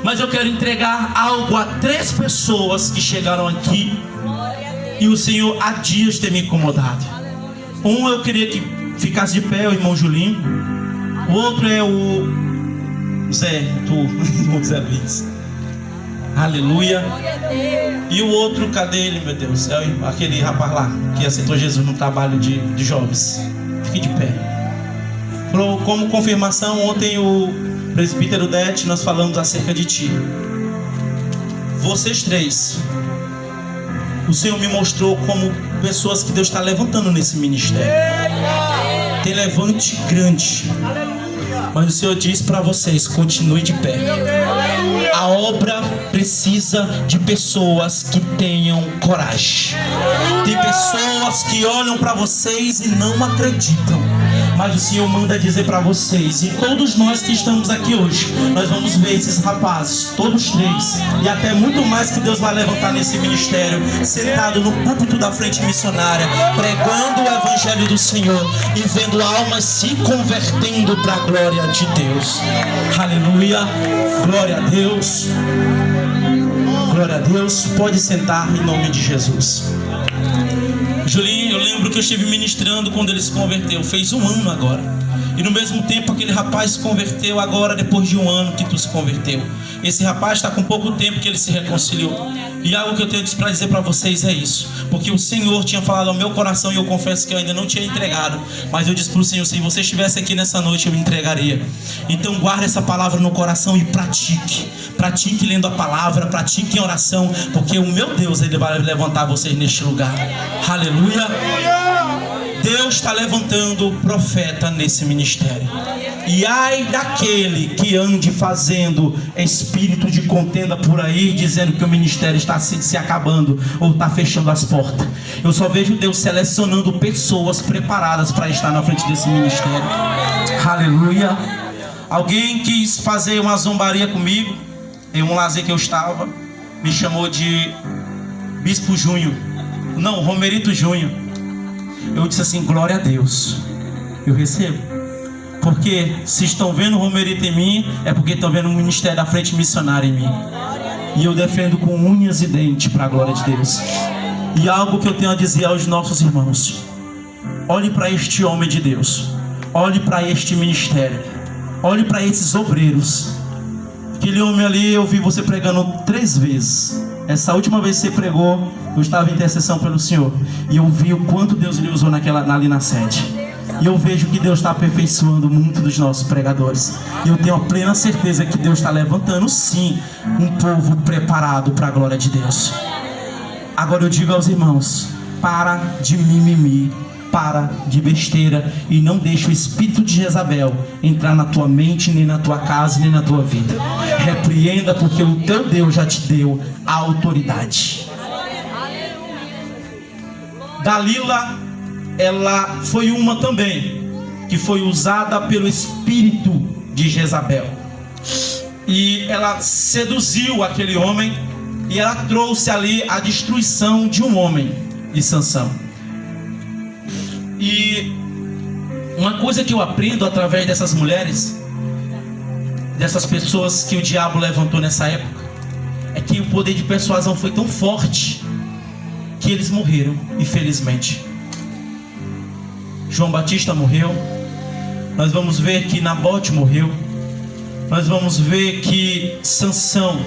mas eu quero entregar algo a 3 pessoas que chegaram aqui e o Senhor há dias tem me incomodado. Um, eu queria que ficasse de pé, o irmão Julinho. O outro é o Zé, irmão Zé Luiz. Aleluia. E o outro, cadê ele, meu Deus? É aquele rapaz lá que aceitou Jesus no trabalho de jovens. Fique de pé. Como confirmação, ontem o presbítero Dete, nós falamos acerca de ti. Vocês 3, o Senhor me mostrou como pessoas que Deus está levantando nesse ministério. Tem levante grande. Mas o Senhor diz para vocês: continue de pé. A obra precisa de pessoas que tenham coragem. Tem pessoas que olham para vocês e não acreditam, mas o Senhor manda dizer para vocês, e todos nós que estamos aqui hoje, nós vamos ver esses rapazes, todos 3, e até muito mais que Deus vai levantar nesse ministério, sentado no púlpito da frente missionária, pregando o Evangelho do Senhor e vendo almas se convertendo para a glória de Deus. Aleluia. Glória a Deus. Glória a Deus. Pode sentar em nome de Jesus. Julinho, eu lembro que eu estive ministrando quando ele se converteu. Fez 1 ano agora. E no mesmo tempo aquele rapaz se converteu agora, depois de 1 ano que tu se converteu. Esse rapaz está com pouco tempo que ele se reconciliou. E algo que eu tenho para dizer para vocês é isso. Porque o Senhor tinha falado ao meu coração e eu confesso que eu ainda não tinha entregado. Mas eu disse para o Senhor: se você estivesse aqui nessa noite, eu entregaria. Então guarde essa palavra no coração e pratique. Pratique lendo a palavra, pratique em oração. Porque o meu Deus, Ele vai levantar vocês neste lugar. Aleluia. Deus está levantando profeta nesse ministério. E ai daquele que ande fazendo espírito de contenda por aí, dizendo que o ministério está se acabando ou está fechando as portas. Eu só vejo Deus selecionando pessoas preparadas para estar na frente desse ministério. Aleluia. Alguém quis fazer uma zombaria comigo em um lazer que eu estava, me chamou de Bispo Júnior. Não, Romerito Júnior. Eu disse assim: glória a Deus, eu recebo. Porque se estão vendo o Romerito em mim, é porque estão vendo o ministério da frente missionária em mim. E eu defendo com unhas e dentes para a glória de Deus. E algo que eu tenho a dizer aos nossos irmãos: olhe para este homem de Deus, olhe para este ministério, olhe para esses obreiros. Aquele homem ali, eu vi você pregando 3 vezes. Essa última vez que você pregou, eu estava em intercessão pelo Senhor, e eu vi o quanto Deus lhe usou ali na sede. E eu vejo que Deus está aperfeiçoando muito dos nossos pregadores. E eu tenho a plena certeza que Deus está levantando sim um povo preparado para a glória de Deus. Agora eu digo aos irmãos: para de mimimi, para de besteira, e não deixe o espírito de Jezabel entrar na tua mente, nem na tua casa, nem na tua vida. Repreenda, porque o teu Deus já te deu a autoridade. Dalila, ela foi uma também que foi usada pelo espírito de Jezabel, e ela seduziu aquele homem, e ela trouxe ali a destruição de um homem, de Sansão. E uma coisa que eu aprendo através dessas mulheres, dessas pessoas que o diabo levantou nessa época, é que o poder de persuasão foi tão forte que eles morreram, infelizmente. João Batista morreu. Nós vamos ver que Nabote morreu. Nós vamos ver que Sansão,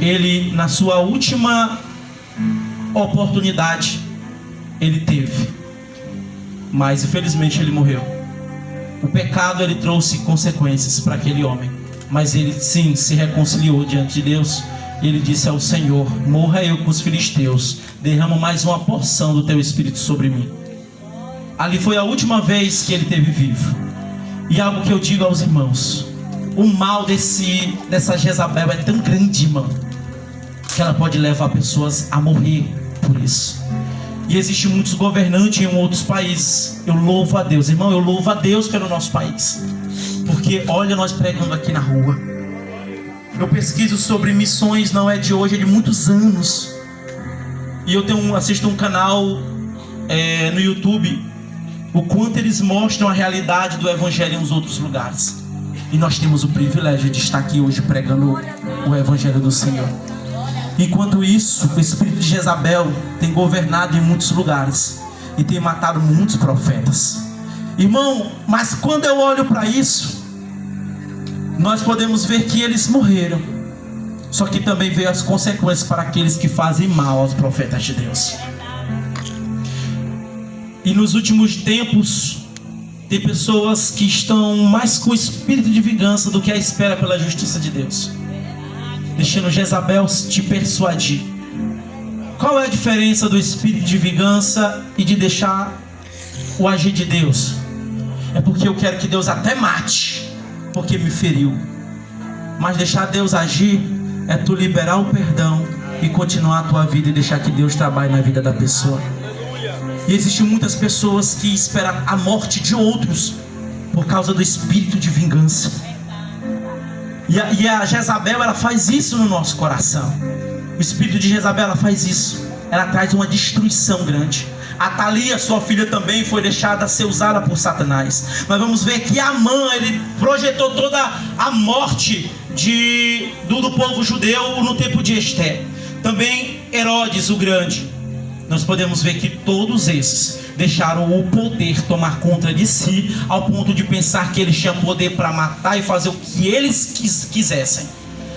ele na sua última oportunidade, ele teve, mas infelizmente ele morreu. O pecado, ele trouxe consequências para aquele homem, mas ele sim se reconciliou diante de Deus. Ele disse ao Senhor: morra eu com os filisteus, derrama mais uma porção do teu espírito sobre mim. Ali foi a última vez que ele teve vivo. E algo que eu digo aos irmãos: o mal dessa Jezabel é tão grande, irmão, que ela pode levar pessoas a morrer por isso. E existem muitos governantes em outros países. Eu louvo a Deus, irmão, eu louvo a Deus pelo nosso país, porque olha, nós pregando aqui na rua. Eu pesquiso sobre missões, não é de hoje, é de muitos anos. E eu assisto um canal no YouTube, o quanto eles mostram a realidade do evangelho em uns outros lugares. E nós temos o privilégio de estar aqui hoje pregando o evangelho do Senhor. Enquanto isso, o espírito de Jezabel tem governado em muitos lugares e tem matado muitos profetas. Irmão, mas quando eu olho para isso, nós podemos ver que eles morreram. Só que também veio as consequências para aqueles que fazem mal aos profetas de Deus. E nos últimos tempos, tem pessoas que estão mais com o espírito de vingança do que a espera pela justiça de Deus, deixando Jezabel te persuadir. Qual é a diferença do espírito de vingança e de deixar o agir de Deus? É porque eu quero que Deus até mate, porque me feriu. Mas deixar Deus agir é tu liberar o perdão e continuar a tua vida e deixar que Deus trabalhe na vida da pessoa. E existem muitas pessoas que esperam a morte de outros por causa do espírito de vingança. E a Jezabel, ela faz isso no nosso coração. O espírito de Jezabel, ela faz isso. Ela traz uma destruição grande. A Thalia, sua filha, também foi deixada a ser usada por Satanás. Nós vamos ver que Amã, ele projetou toda a morte do povo judeu no tempo de Esté. Também Herodes o Grande. Nós podemos ver que todos esses deixaram o poder tomar conta de si, ao ponto de pensar que eles tinham poder para matar e fazer o que eles quisessem.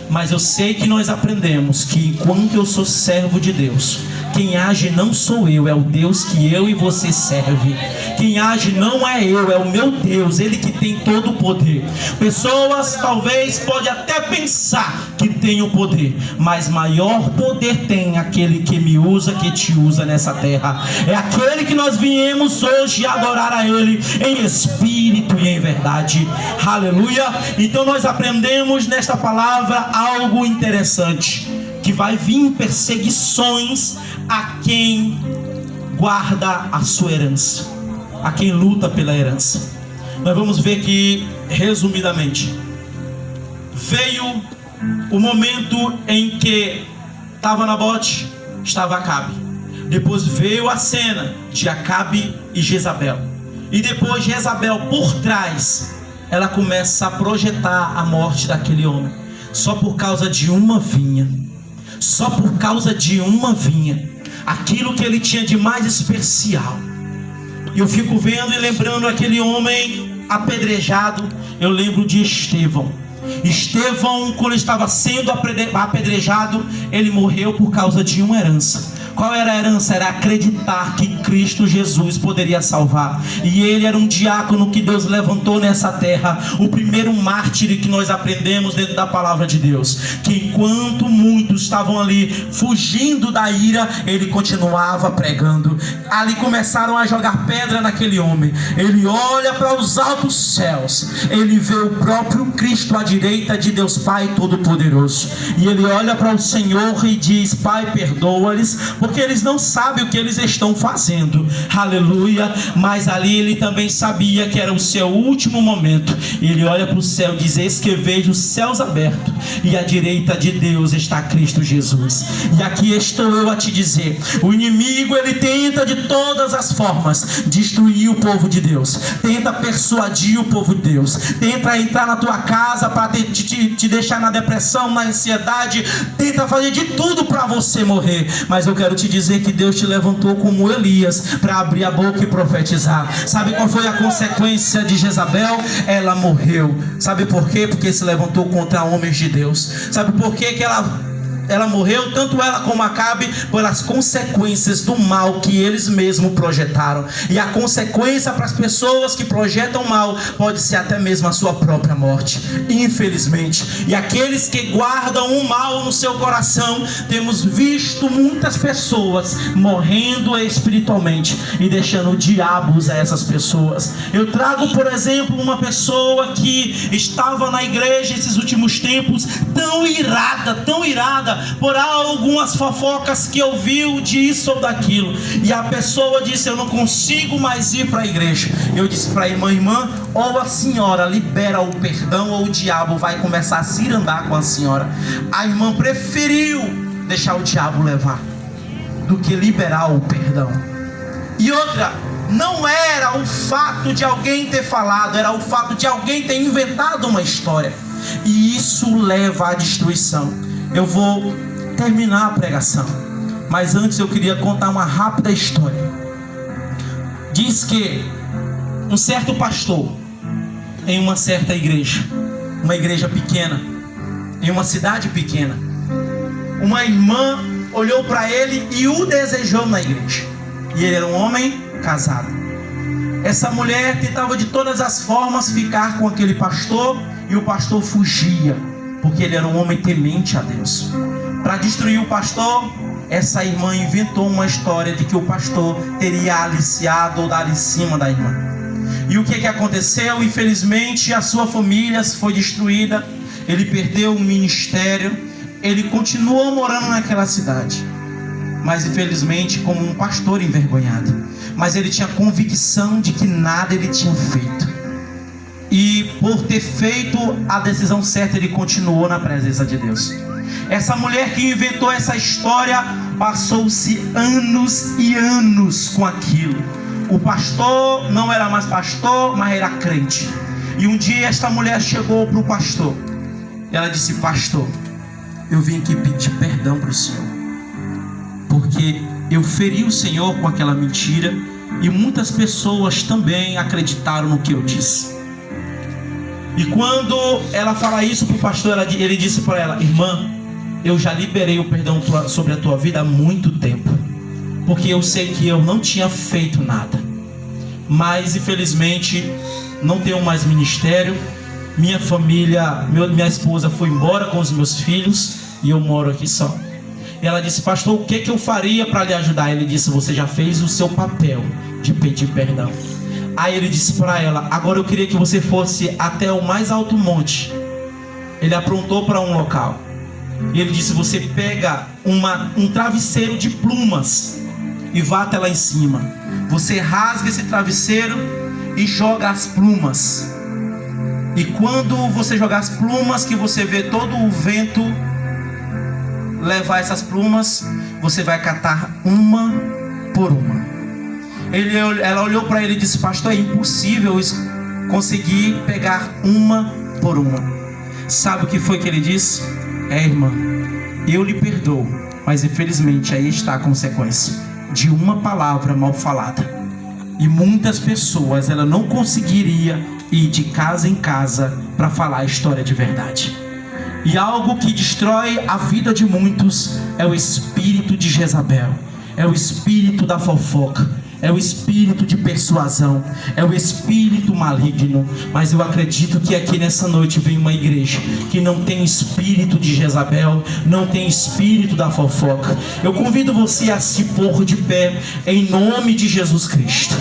Mas eu sei que nós aprendemos que enquanto eu sou servo de Deus, quem age não sou eu, é o Deus que eu e você serve. Quem age não é eu, é o meu Deus, Ele que tem todo o poder. Pessoas talvez podem até pensar que tem o poder, mas maior poder tem aquele que me usa, que te usa nessa terra. É aquele que nós viemos hoje adorar a Ele em espírito e em verdade. Aleluia. Então nós aprendemos nesta palavra algo interessante, que vai vir perseguições a quem guarda a sua herança, a quem luta pela herança. Nós vamos ver que, resumidamente, veio o momento em que estava Nabote, estava Acabe. Depois veio a cena de Acabe e Jezabel. E depois Jezabel, por trás, ela começa a projetar a morte daquele homem. Só por causa de uma vinha. Só por causa de uma vinha. Aquilo que ele tinha de mais especial. Eu fico vendo e lembrando aquele homem apedrejado. Eu lembro de Estevão. Estevão, quando estava sendo apedrejado, ele morreu por causa de uma herança. Qual era a herança? Era acreditar que Cristo Jesus poderia salvar. E ele era um diácono que Deus levantou nessa terra. O primeiro mártir que nós aprendemos dentro da palavra de Deus. Que enquanto muitos estavam ali fugindo da ira, ele continuava pregando. Ali começaram a jogar pedra naquele homem. Ele olha para os altos céus. Ele vê o próprio Cristo à direita de Deus Pai Todo-Poderoso. E ele olha para o Senhor e diz: Pai, perdoa-lhes, porque eles não sabem o que eles estão fazendo. Aleluia. Mas ali ele também sabia que era o seu último momento. Ele olha para o céu e diz: eis que vejo os céus abertos, e à direita de Deus está Cristo Jesus. E aqui estou eu a te dizer: o inimigo, ele tenta de todas as formas destruir o povo de Deus, tenta persuadir o povo de Deus, tenta entrar na tua casa para te deixar na depressão, na ansiedade, tenta fazer de tudo para você morrer. Mas eu quero te dizer que Deus te levantou como Elias para abrir a boca e profetizar. Sabe qual foi a consequência de Jezabel? Ela morreu. Sabe por quê? Porque se levantou contra homens de Deus. Sabe por quê que ela morreu, tanto ela como Acabe, pelas consequências do mal que eles mesmos projetaram. E a consequência para as pessoas que projetam mal pode ser até mesmo a sua própria morte, infelizmente. E aqueles que guardam o mal no seu coração, temos visto muitas pessoas morrendo espiritualmente e deixando o diabo usar essas pessoas. Eu trago, por exemplo, uma pessoa que estava na igreja esses últimos tempos, tão irada por algumas fofocas que ouviu disso ou daquilo, e a pessoa disse: eu não consigo mais ir para a igreja. Eu disse para a irmã: ou a senhora libera o perdão, ou o diabo vai começar a cirandar com a senhora. A irmã preferiu deixar o diabo levar do que liberar o perdão. E outra, não era o fato de alguém ter falado, era o fato de alguém ter inventado uma história, e isso leva à destruição. Eu vou terminar a pregação, mas antes eu queria contar uma rápida história. Diz que um certo pastor, em uma certa igreja, uma igreja pequena, em uma cidade pequena, uma irmã olhou para ele e o desejou na igreja. E ele era um homem casado. Essa mulher tentava de todas as formas ficar com aquele pastor, e o pastor fugia, porque ele era um homem temente a Deus. Para destruir o pastor, essa irmã inventou uma história de que o pastor teria aliciado ou dado em cima da irmã. E o que aconteceu? Infelizmente, a sua família foi destruída. Ele perdeu o ministério. Ele continuou morando naquela cidade, mas infelizmente como um pastor envergonhado. Mas ele tinha convicção de que nada ele tinha feito, e por ter feito a decisão certa, ele continuou na presença de Deus. Essa mulher que inventou essa história passou-se anos e anos com aquilo. O pastor não era mais pastor, mas era crente. E um dia esta mulher chegou para o pastor e ela disse: pastor, eu vim aqui pedir perdão para o senhor, porque eu feri o senhor com aquela mentira, e muitas pessoas também acreditaram no que eu disse. E quando ela fala isso para o pastor, ele disse para ela: irmã, eu já liberei o perdão sobre a tua vida há muito tempo, porque eu sei que eu não tinha feito nada, mas infelizmente não tenho mais ministério. Minha família, minha esposa foi embora com os meus filhos e eu moro aqui só. E ela disse: pastor, o que eu faria para lhe ajudar? Ele disse: você já fez o seu papel de pedir perdão. Aí ele disse para ela: agora eu queria que você fosse até o mais alto monte. Ele aprontou para um local, e ele disse: você pega um travesseiro de plumas e vá até lá em cima. Você rasga esse travesseiro e joga as plumas. E quando você jogar as plumas, que você vê todo o vento levar essas plumas, você vai catar uma por uma. Ela olhou para ele e disse: pastor, é impossível conseguir pegar uma por uma. Sabe o que foi que ele disse? Irmã, eu lhe perdoo, mas infelizmente aí está a consequência de uma palavra mal falada. E muitas pessoas, ela não conseguiria ir de casa em casa para falar a história de verdade. E algo que destrói a vida de muitos é o espírito de Jezabel, é o espírito da fofoca, é o espírito de persuasão, é o espírito maligno. Mas eu acredito que aqui nessa noite vem uma igreja que não tem espírito de Jezabel, não tem espírito da fofoca. Eu convido você a se pôr de pé em nome de Jesus Cristo.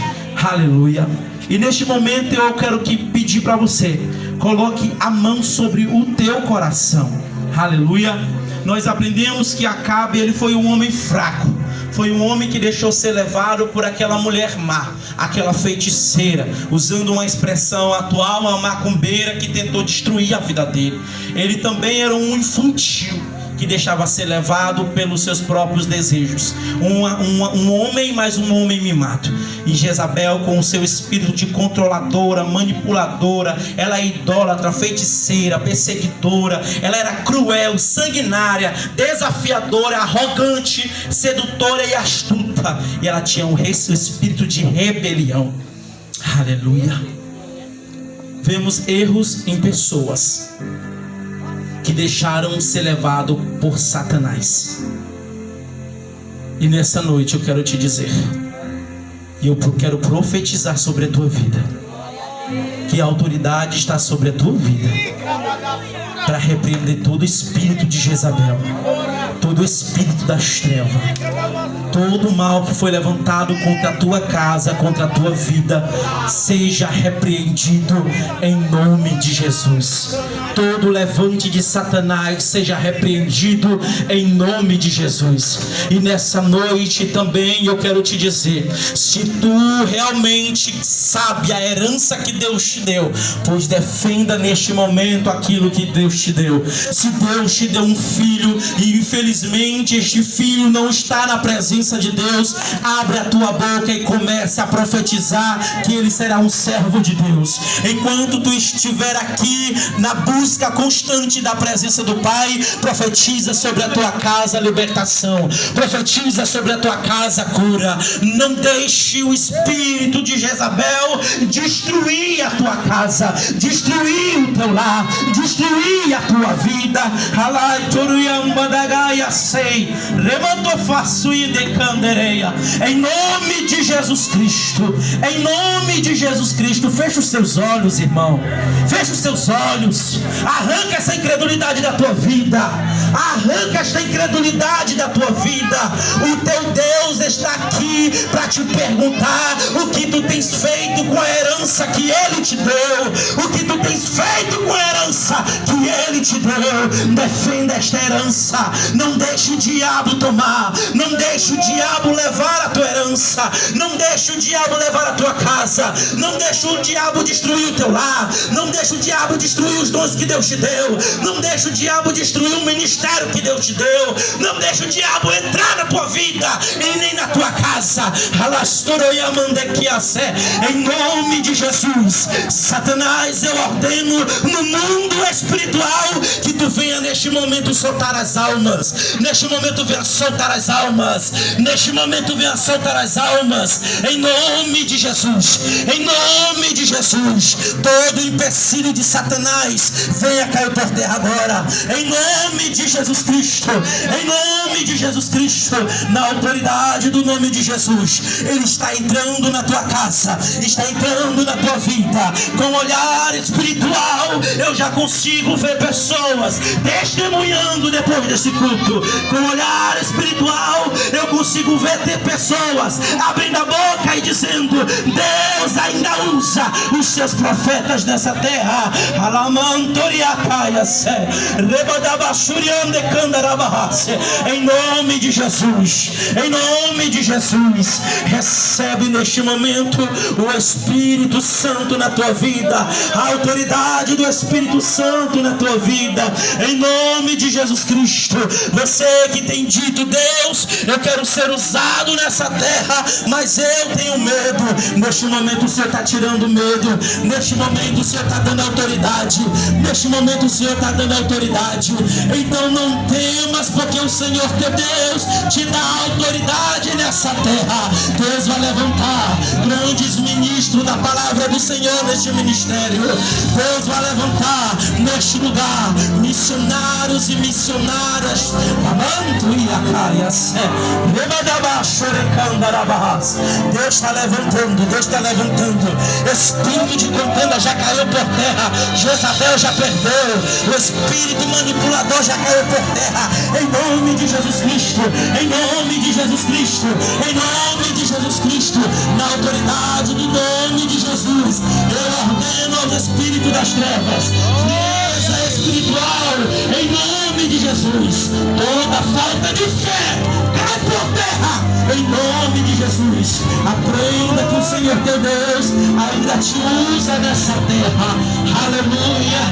Aleluia. E neste momento eu quero pedir para você: coloque a mão sobre o teu coração. Aleluia. Nós aprendemos que Acabe, ele foi um homem fraco. Foi um homem que deixou ser levado por aquela mulher má, aquela feiticeira, usando uma expressão atual, uma macumbeira que tentou destruir a vida dele. Ele também era um infantil que deixava ser levado pelos seus próprios desejos. Um homem, mais um homem mimado. E Jezabel, com o seu espírito de controladora, manipuladora, ela é idólatra, feiticeira, perseguidora, ela era cruel, sanguinária, desafiadora, arrogante, sedutora e astuta. E ela tinha o espírito de rebelião. Aleluia. Vemos erros em pessoas que deixaram ser levado por Satanás. E nessa noite eu quero te dizer, e eu quero profetizar sobre a tua vida, que a autoridade está sobre a tua vida para repreender todo espírito de Jezabel, todo espírito das trevas, todo mal que foi levantado contra a tua casa, contra a tua vida, seja repreendido em nome de Jesus. Todo levante de Satanás seja repreendido em nome de Jesus. E nessa noite também eu quero te dizer, se tu realmente sabe a herança que Deus te deu, pois defenda neste momento aquilo que Deus te deu. Se Deus te deu um filho e infelizmente este filho não está na presença de Deus, abre a tua boca e comece a profetizar que ele será um servo de Deus. Enquanto tu estiver aqui na busca constante da presença do Pai, profetiza sobre a tua casa libertação, profetiza sobre a tua casa cura. Não deixe o espírito de Jezabel destruir a tua casa, destruir o teu lar, destruir a tua vida. Em nome de Jesus Cristo, em nome de Jesus Cristo, fecha os seus olhos, irmão, fecha os seus olhos, arranca essa incredulidade da tua vida, arranca esta incredulidade da tua vida. O teu Deus está aqui para te perguntar o que tu tens feito com a herança que Ele te deu, o que tu tens feito com a herança que Ele te deu. Defenda esta herança, não deixe o diabo tomar, não deixe o diabo levar a tua herança, não deixe o diabo levar a tua casa, não deixe o diabo destruir o teu lar, não deixe o diabo destruir os dons que Deus te deu, não deixe o diabo destruir o ministério que Deus te deu, não deixe o diabo entrar na tua vida e nem na tua casa. Em nome de Jesus, Satanás, eu ordeno no mundo espiritual que tu venha neste momento soltar as almas, neste momento venha soltar as almas, neste momento venha soltar as almas, em nome de Jesus, em nome de Jesus. Todo empecilho de Satanás venha cair por terra agora, em nome de Jesus Cristo, em nome de Jesus Cristo, na autoridade do nome de Jesus. Ele está entrando na tua casa, está entrando na tua vida, com um olhar espiritual. Eu já consigo ver pessoas testemunhando depois desse culto, com um olhar espiritual. Eu consigo ver ter pessoas abrindo a boca e dizendo: Deus ainda usa os seus profetas nessa terra. Em nome de Jesus, em nome de Jesus, recebe neste momento o Espírito Santo na tua vida, a autoridade do Espírito Santo na tua vida, em nome de Jesus Cristo. Você que tem dito: Deus, eu quero ser usado nessa terra, mas eu tenho medo. Neste momento o Senhor está tirando medo, neste momento o Senhor está dando autoridade, neste momento o Senhor está dando autoridade. Então não temas, porque o Senhor teu Deus te dá autoridade nessa terra. Deus vai levantar grandes ministros da palavra do Senhor neste ministério. Deus vai levantar neste lugar missionários e missionárias. Deus está levantando, Deus está levantando. Espírito de contenda já caiu por terra, Jezabel já perdeu, o espírito manipulador já caiu por terra. Em nome de Jesus Cristo, em nome de Jesus Cristo, em nome de Jesus Cristo, na autoridade do nome de Jesus, eu ordeno ao espírito das trevas, frieza espiritual, em nome de Jesus. Toda falta de fé cai por terra, em nome de Jesus. Aprenda que o Senhor teu Deus ainda te usa nessa terra. Aleluia.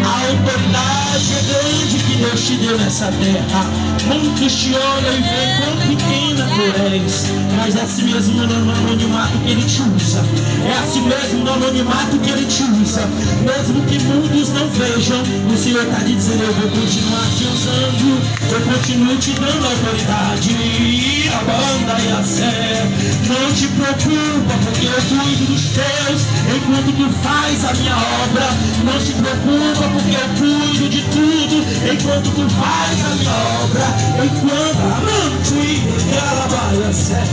A autoridade é grande que Deus te deu nessa terra. Muitos te olham e veem quão pequena tu és, mas é assim mesmo no anonimato que Ele te usa. É assim mesmo no anonimato que Ele te usa. Mesmo que muitos não vejam, o Senhor está dizendo: eu vou continuar te usando, eu continuo te dando autoridade. A banda e a sé, não te preocupa, porque eu cuido dos teus enquanto tu faz a minha obra. Não te preocupa, porque eu cuido de tudo enquanto tu faz a minha obra. Enquanto amante ela vai a sé,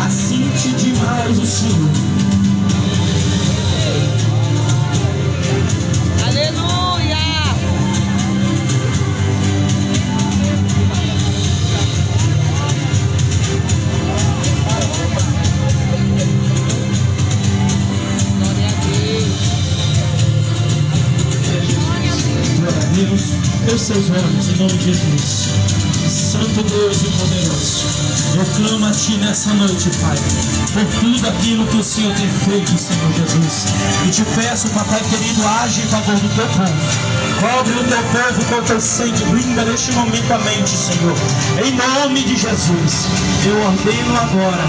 assim te demais o Senhor. Aleluia! Glória a Deus. Os seus olhos em nome de Jesus. Santo Deus e poderoso, eu clamo a Ti nessa noite, Pai, por tudo aquilo que o Senhor tem feito, Senhor Jesus. E te peço, Papai querido, age em favor do Teu povo. Cobre o Teu povo com o Teu sangue, brinda neste momento a mente, Senhor. Em nome de Jesus, eu ordeno agora,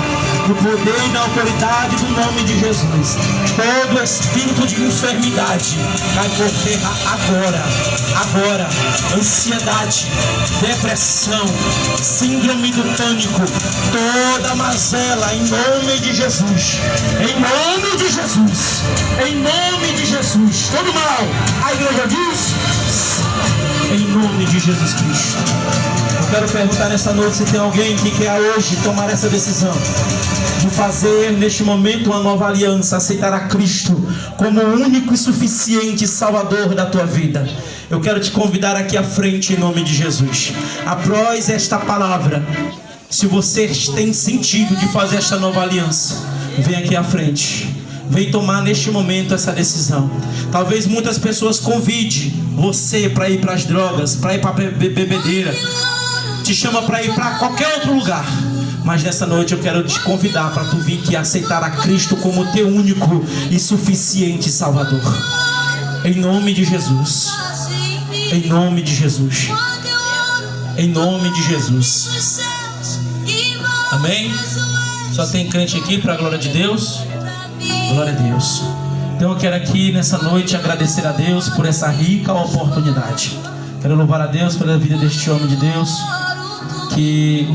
no poder e na autoridade do nome de Jesus, todo espírito de enfermidade cai por terra agora. Ansiedade, depressão, síndrome do pânico, toda mazela, em nome de Jesus, em nome de Jesus, em nome de Jesus, todo mal, a igreja diz, em nome de Jesus Cristo. Eu quero perguntar nessa noite se tem alguém que quer hoje tomar essa decisão de fazer neste momento uma nova aliança, aceitar a Cristo como o único e suficiente Salvador da tua vida. Eu quero te convidar aqui à frente em nome de Jesus. Após esta palavra, se você tem sentido de fazer esta nova aliança, vem aqui à frente. Vem tomar neste momento essa decisão. Talvez muitas pessoas convidem você para ir para as drogas, para ir para a bebedeira, te chama para ir para qualquer outro lugar. Mas nessa noite eu quero te convidar para tu vir aqui aceitar a Cristo como teu único e suficiente Salvador. Em nome de Jesus. Em nome de Jesus. Em nome de Jesus. Amém? Só tem crente aqui para a glória de Deus. Glória a Deus. Então eu quero aqui nessa noite agradecer a Deus por essa rica oportunidade. Quero louvar a Deus pela vida deste homem de Deus que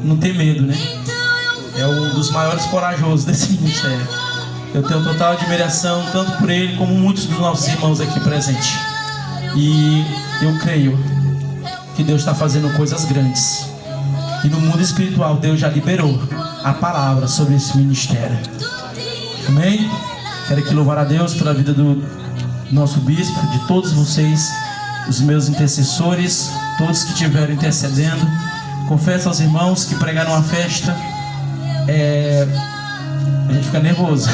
não tem medo, né? É um dos maiores corajosos desse ministério. Eu tenho total admiração tanto por ele como muitos dos nossos irmãos aqui presentes. E eu creio que Deus está fazendo coisas grandes. E no mundo espiritual Deus já liberou a palavra sobre esse ministério. Amém? Quero aqui louvar a Deus pela vida do nosso bispo, de todos vocês, os meus intercessores, todos que estiveram intercedendo. Confesso aos irmãos que pregaram uma festa, a gente fica nervoso.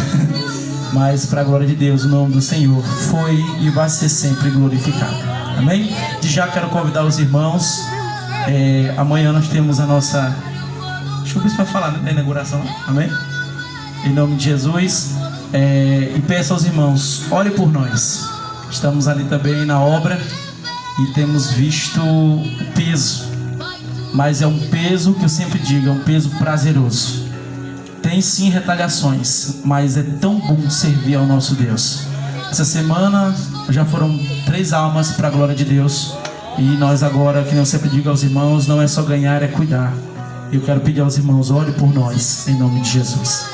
Mas para a glória de Deus, o nome do Senhor foi e vai ser sempre glorificado. Amém? De já quero convidar os irmãos. Amanhã nós temos a nossa... Deixa eu ver se vai falar da inauguração. Amém? Em nome de Jesus. E peço aos irmãos, ore por nós. Estamos ali também na obra e temos visto o peso. Mas é um peso que eu sempre digo, é um peso prazeroso. Tem sim retaliações, mas é tão bom servir ao nosso Deus. Essa semana já foram 3 almas para a glória de Deus. E nós agora, que eu sempre digo aos irmãos, não é só ganhar, é cuidar. Eu quero pedir aos irmãos, ore por nós, em nome de Jesus.